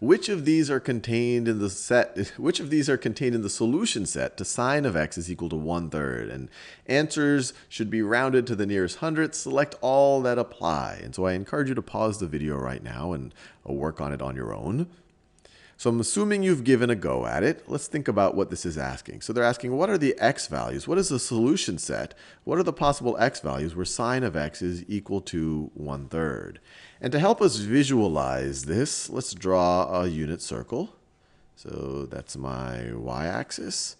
which of these are contained in the solution set to sine of x is equal to 1/3? And answers should be rounded to the nearest hundredth. Select all that apply. And so I encourage you to pause the video right now and work on it on your own. So I'm assuming you've given a go at it. Let's think about what this is asking. So they're asking, what are the x values? What is the solution set? What are the possible x values where sine of x is equal to 1/3? And to help us visualize this, let's draw a unit circle. So that's my y-axis.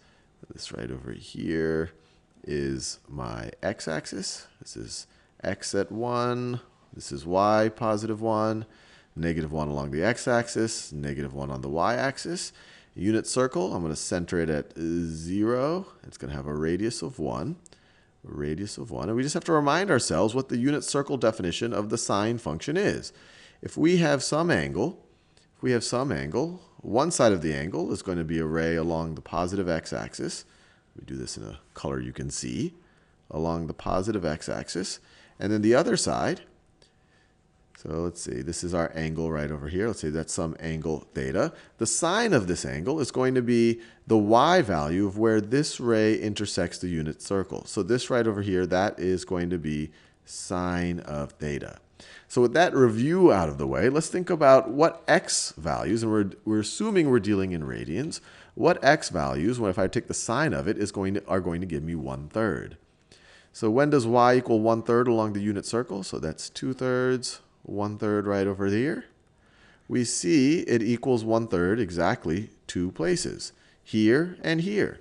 This right over here is my x-axis. This is x at 1. This is y, positive 1. -1 along the x-axis, -1 on the y-axis. Unit circle, I'm going to center it at 0. It's going to have a radius of 1. And we just have to remind ourselves what the unit circle definition of the sine function is. If we have some angle, one side of the angle is going to be a ray along the positive x-axis. We do this in a color you can see, along the positive x-axis. And then the other side, so let's see, this is our angle right over here. Let's say that's some angle theta. The sine of this angle is going to be the y value of where this ray intersects the unit circle. So this right over here, that is going to be sine of theta. So with that review out of the way, let's think about what x values, and we're assuming we're dealing in radians, what x values, if I take the sine of it, are going to give me 1/3. So when does y equal 1/3 along the unit circle? So that's 2/3. 1/3 right over here. We see it equals 1/3 exactly 2 places, here and here.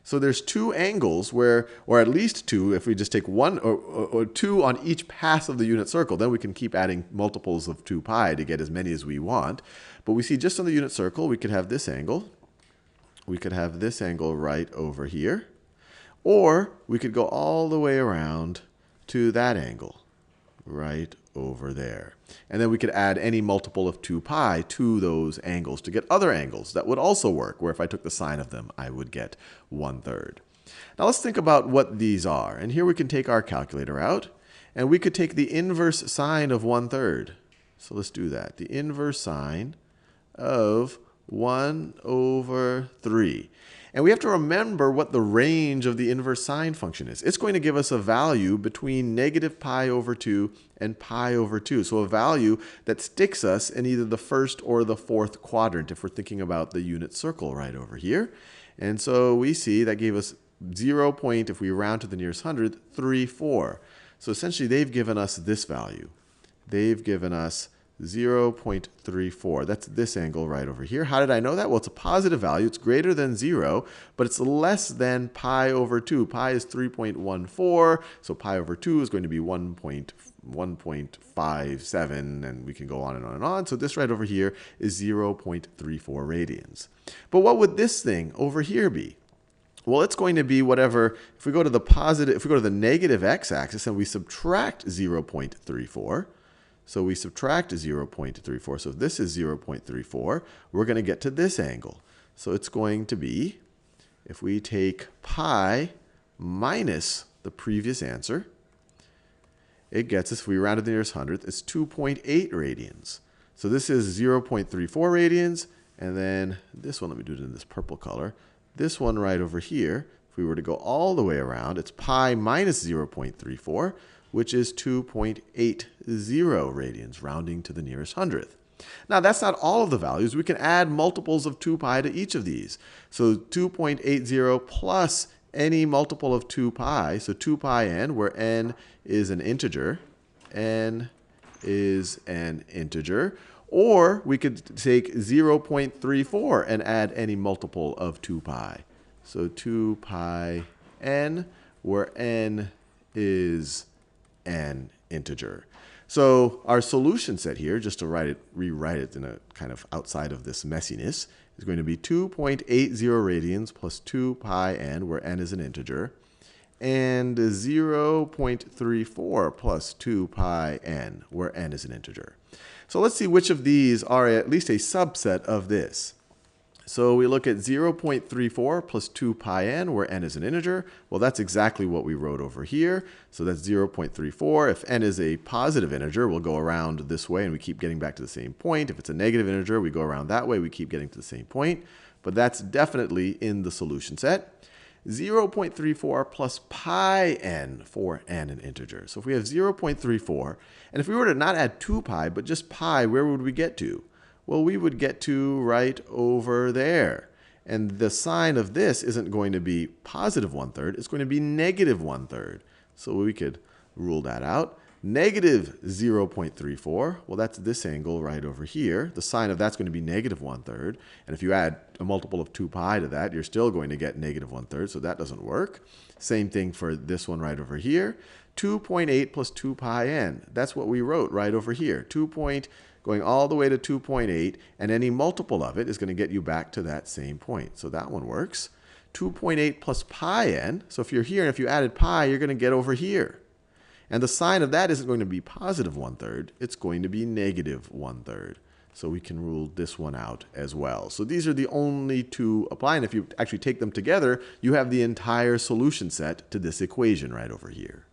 So there's 2 angles where, or at least 2, if we just take one or 2 on each pass of the unit circle, then we can keep adding multiples of 2 pi to get as many as we want. But we see just on the unit circle, we could have this angle. We could have this angle right over here. Or we could go all the way around to that angle right over there. And then we could add any multiple of 2 pi to those angles to get other angles that would also work, where if I took the sine of them, I would get 1/3. Now let's think about what these are. And here we can take our calculator out, and we could take the inverse sine of 1/3. So let's do that. The inverse sine of 1/3. And we have to remember what the range of the inverse sine function is. It's going to give us a value between -pi/2 and pi/2. So a value that sticks us in either the first or the fourth quadrant if we're thinking about the unit circle right over here. And so we see that gave us 0. If we round to the nearest hundredth, 34. So essentially they've given us this value. They've given us 0.34. That's this angle right over here. How did I know that? Well, it's a positive value. It's greater than 0, but it's less than pi/2. Pi is 3.14, so pi/2 is going to be 1.57, and we can go on and on and on. So this right over here is 0.34 radians. But what would this thing over here be? Well, it's going to be whatever, if we go to the negative x-axis and we subtract 0.34, so we subtract 0.34. So if this is 0.34, we're going to get to this angle. So it's going to be, if we take pi minus the previous answer, it gets us, if we round to the nearest hundredth, it's 2.8 radians. So this is 0.34 radians. And then this one, let me do it in this purple color. This one right over here, if we were to go all the way around, it's pi minus 0.34. Which is 2.80 radians, rounding to the nearest hundredth. Now, that's not all of the values. We can add multiples of 2 pi to each of these. So 2.80 plus any multiple of 2 pi, so 2 pi n, where n is an integer. N is an integer. Or we could take 0.34 and add any multiple of 2 pi. So 2 pi n, where n is an integer. So our solution set here, just to rewrite it in a kind of outside of this messiness, is going to be 2.80 radians plus 2 pi n, where n is an integer, and 0.34 plus 2 pi n, where n is an integer. So let's see which of these are at least a subset of this. So we look at 0.34 plus 2 pi n, where n is an integer. Well, that's exactly what we wrote over here. So that's 0.34. If n is a positive integer, we'll go around this way and we keep getting back to the same point. If it's a negative integer, we go around that way, we keep getting to the same point. But that's definitely in the solution set. 0.34 plus pi n for n, an integer. So if we have 0.34, and if we were to not add 2 pi, but just pi, where would we get to? Well, we would get to right over there. And the sign of this isn't going to be positive 1/3. It's going to be negative 1/3. So we could rule that out. Negative 0.34, well, that's this angle right over here. The sign of that's going to be negative 1/3. And if you add a multiple of 2 pi to that, you're still going to get negative 1/3. So that doesn't work. Same thing for this one right over here. 2.8 plus 2 pi n. That's what we wrote right over here. Going all the way to 2.8, and any multiple of it is going to get you back to that same point. So that one works. 2.8 plus pi n. So if you're here and if you added pi, you're going to get over here. And the sign of that isn't going to be positive 1/3. It's going to be negative 1/3. So we can rule this one out as well. So these are the only two apply. And if you actually take them together, you have the entire solution set to this equation right over here.